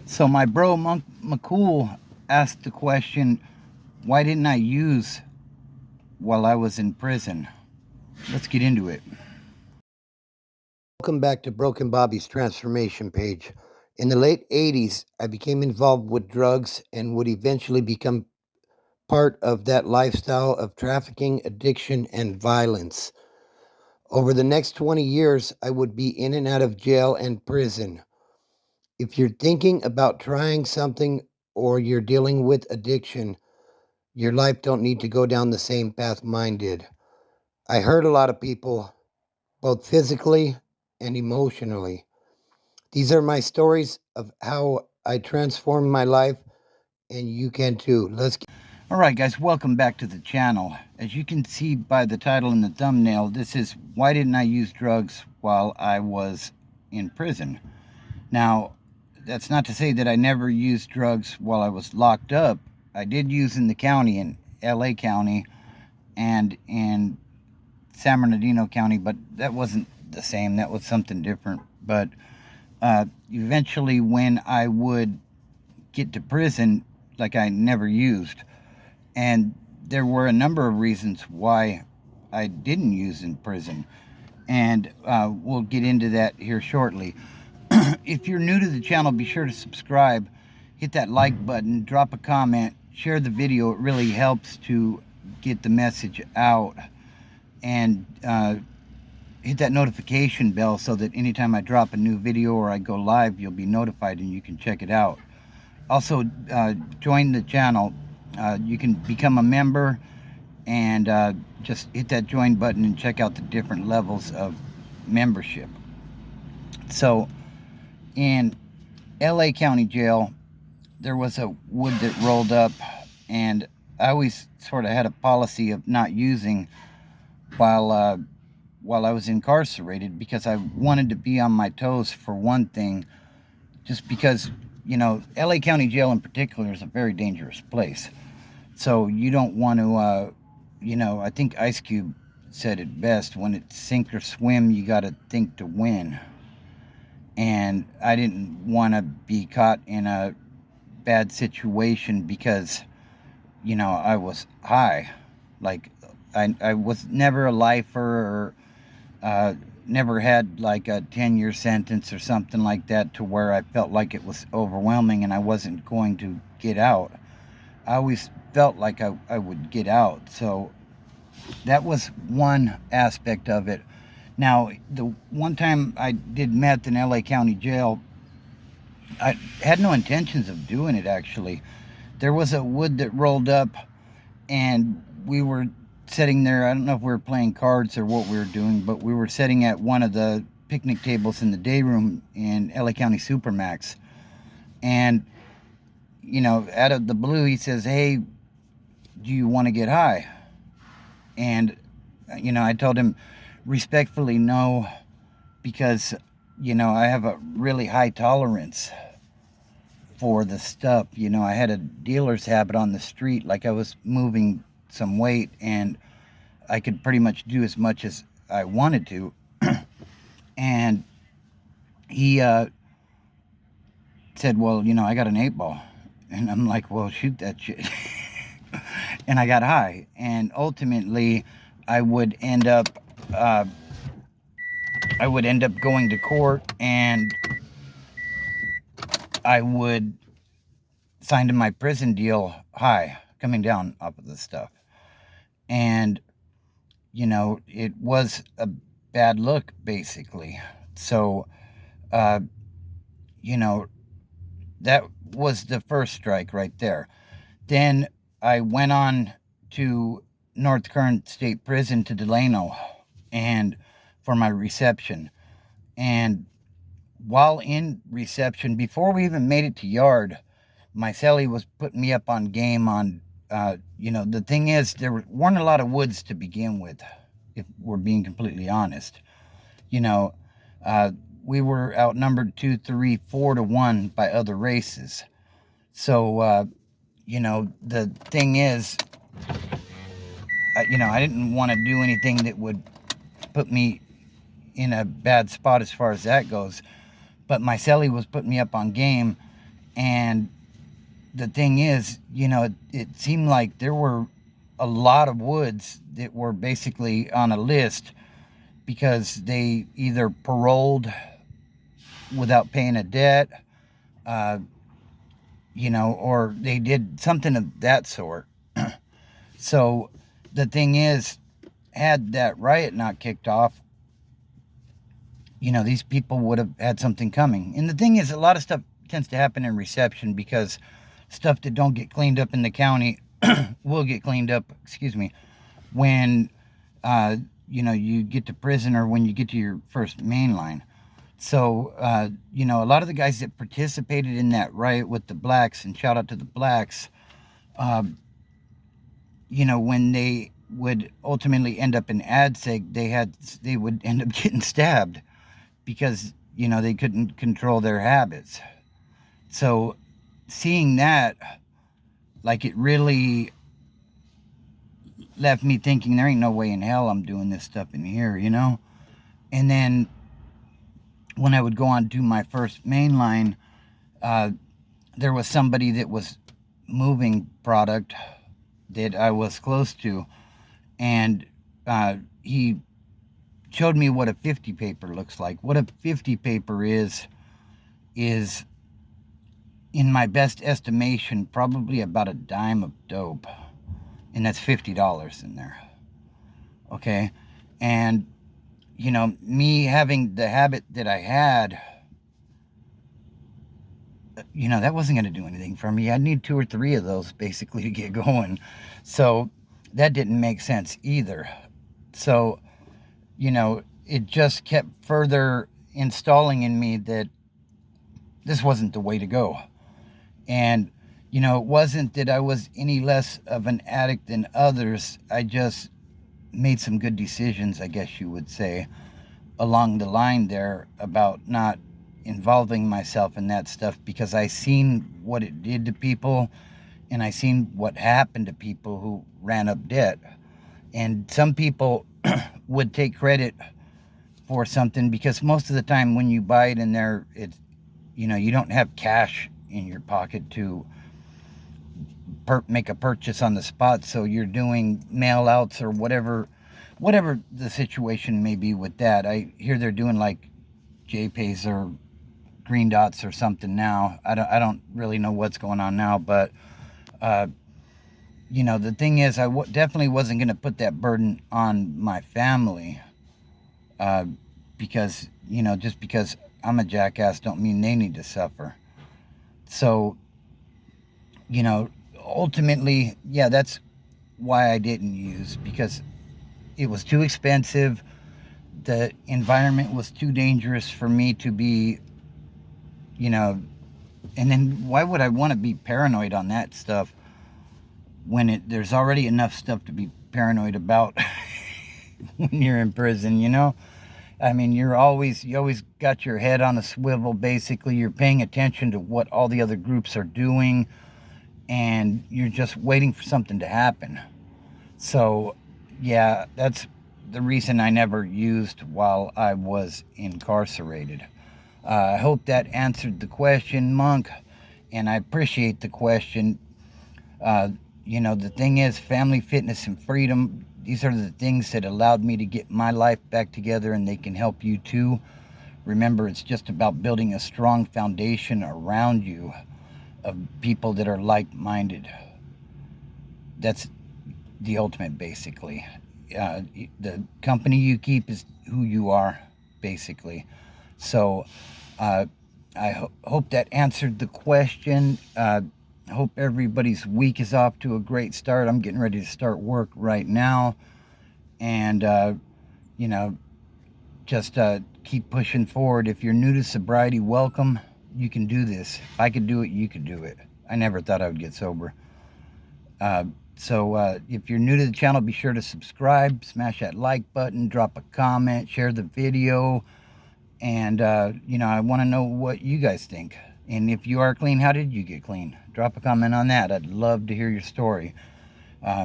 So my bro Monk McCool asked the question, why didn't I use while I was in prison? Let's get into it. Welcome back to Broken Bobby's transformation page. In the late 80s, I became involved with drugs and would eventually become part of that lifestyle of trafficking, addiction, and violence. Over the next 20 years, I would be in and out of jail and prison. If you're thinking about trying something or you're dealing with addiction, your life don't need to go down the same path mine did. I hurt a lot of people, both physically and emotionally. These are my stories of how I transformed my life, and you can too. All right, guys, welcome back to the channel. As you can see by the title and the thumbnail, this is why didn't I use drugs while I was in prison? Now, that's not to say that I never used drugs while I was locked up. I did use in the county, in LA County, and in San Bernardino County, but that wasn't the same. That was something different. But eventually, when I would get to prison, like I never used. And there were a number of reasons why I didn't use in prison. And we'll get into that here shortly. If you're new to the channel, be sure to subscribe, hit that like button, drop a comment, share the video. It really helps to get the message out. And hit that notification bell so that anytime I drop a new video or I go live, you'll be notified and you can check it out. Also, join the channel. You can become a member and just hit that join button and check out the different levels of membership. So, in LA County Jail, there was a wood that rolled up, and I always sort of had a policy of not using while I was incarcerated because I wanted to be on my toes for one thing, just because, LA County Jail in particular is a very dangerous place. So you don't want to, I think Ice Cube said it best, when it's sink or swim, you got to think to win. And I didn't want to be caught in a bad situation because, I was high. Like, I was never a lifer or never had like a 10-year sentence or something like that to where I felt like it was overwhelming and I wasn't going to get out. I always felt like I would get out. So that was one aspect of it. Now, the one time I did meth in LA County Jail, I had no intentions of doing it actually. There was a wood that rolled up and we were sitting there. I don't know if we were playing cards or what we were doing, but we were sitting at one of the picnic tables in the day room in LA County Supermax. And, out of the blue, he says, "Hey, do you want to get high?" And, I told him respectfully no, because, I have a really high tolerance for the stuff. I had a dealer's habit on the street, like I was moving some weight and I could pretty much do as much as I wanted to. And he said, "Well, I got an 8 ball." And I'm like, "Well, shoot that shit." And I got high. And ultimately, I would end up, uh, going to court, and I would sign to my prison deal high, coming down off of the stuff. And, it was a bad look, basically. So, uh, you know, that was the first strike right there. Then I went on to North Current State Prison to Delano and for my reception. And while in reception, before we even made it to yard, my cellie was putting me up on game on, the thing is, there weren't a lot of woods to begin with, if we're being completely honest. You know, uh, we were outnumbered 2, 3, 4 to 1 by other races. So, the thing is, I didn't want to do anything that would put me in a bad spot as far as that goes. But my cellie was putting me up on game, And the thing is, it seemed like there were a lot of woods that were basically on a list because they either paroled without paying a debt, uh, or they did something of that sort. So the thing is, had that riot not kicked off, these people would have had something coming. And the thing is, a lot of stuff tends to happen in reception because stuff that don't get cleaned up in the county will get cleaned up, excuse me, when, uh, you get to prison or when you get to your first main line. So, a lot of the guys that participated in that riot with the blacks, and shout out to the blacks, uh, when they would ultimately end up in ADSEG, they would end up getting stabbed because they couldn't control their habits. So seeing that, like, it really left me thinking there ain't no way in hell I'm doing this stuff in here. And then when I would go on to my first main line, uh, there was somebody that was moving product that I was close to, and he showed me what a 50 paper looks like. What a 50 paper is, in my best estimation, probably about a dime of dope. And that's $50 in there. Okay? And, me having the habit that I had, that wasn't going to do anything for me. I'd need 2 or 3 of those basically to get going. So that didn't make sense either. So, it just kept further installing in me that this wasn't the way to go. And, it wasn't that I was any less of an addict than others. I just made some good decisions, I guess you would say, along the line there about not involving myself in that stuff because I seen what it did to people and I seen what happened to people who ran up debt. And some people would take credit for something because most of the time when you buy it in there, it's, you don't have cash in your pocket to make a purchase on the spot. So you're doing mail outs or whatever the situation may be with that. I hear they're doing like JPays or Green Dots or something now. I don't really know what's going on now, but uh, the thing is, definitely wasn't going to put that burden on my family uh, because just because I'm a jackass don't mean they need to suffer. So ultimately, yeah, that's why I didn't use, because it was too expensive. The environment was too dangerous for me to be, you know, and then why would I want to be paranoid on that stuff when there's already enough stuff to be paranoid about when you're in prison? I mean, you always got your head on a swivel. Basically, you're paying attention to what all the other groups are doing, and you're just waiting for something to happen. So, yeah, that's the reason I never used while I was incarcerated. I hope that answered the question, Monk, and I appreciate the question. Uh, the thing is, family, fitness, and freedom, these are the things that allowed me to get my life back together, and they can help you too. Remember, it's just about building a strong foundation around you of people that are like minded. That's the ultimate, basically. The company you keep is who you are, basically. So, uh, I hope that answered the question. I hope everybody's week is off to a great start. I'm getting ready to start work right now. And, you know, just keep pushing forward. If you're new to sobriety, welcome. You can do this. If I could do it, you could do it. I never thought I would get sober. So if you're new to the channel, be sure to subscribe, smash that like button, drop a comment, share the video. And, I want to know what you guys think. And if you are clean, how did you get clean? Drop a comment on that. I'd love to hear your story.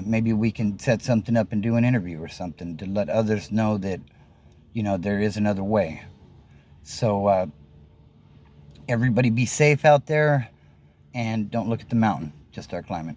Maybe we can set something up and do an interview or something to let others know that, there is another way. So, everybody be safe out there. and don't look at the mountain, just start climbing.